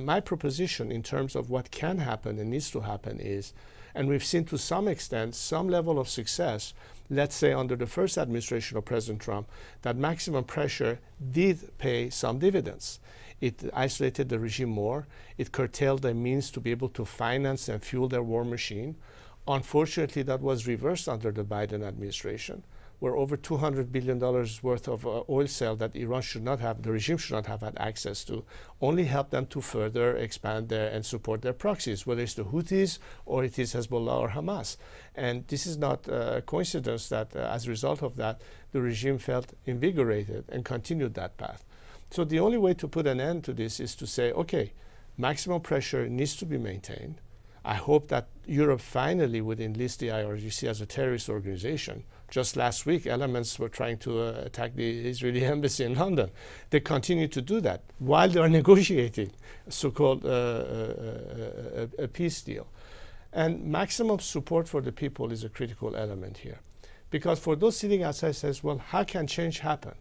My proposition in terms of what can happen and needs to happen is, and we've seen to some extent some level of success, let's say under the first administration of President Trump, that maximum pressure did pay some dividends. It isolated the regime more. It curtailed their means to be able to finance and fuel their war machine. Unfortunately, that was reversed under the Biden administration, where over $200 billion worth of oil sale that Iran should not have, the regime should not have had access to, only helped them to further expand their and support their proxies, whether it's the Houthis or it is Hezbollah or Hamas. And this is not a coincidence that as a result of that, the regime felt invigorated and continued that path. So the only way to put an end to this is to say, okay, maximum pressure needs to be maintained. I hope that Europe finally would enlist the IRGC as a terrorist organization. Just last week, elements were trying to attack the Israeli embassy in London. They continue to do that while they are negotiating a so-called a peace deal. And maximum support for the people is a critical element here. Because for those sitting outside says, well, how can change happen?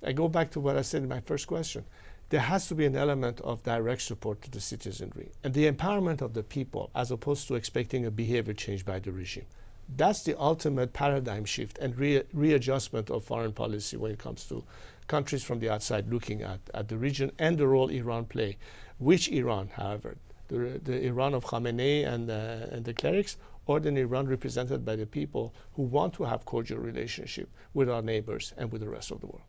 I go back to what I said in my first question. There has to be an element of direct support to the citizenry and the empowerment of the people as opposed to expecting a behavior change by the regime. That's the ultimate paradigm shift and readjustment of foreign policy when it comes to countries from the outside looking at the region and the role Iran play. Which Iran, however, the Iran of Khamenei and the clerics, or the Iran represented by the people who want to have cordial relationship with our neighbors and with the rest of the world.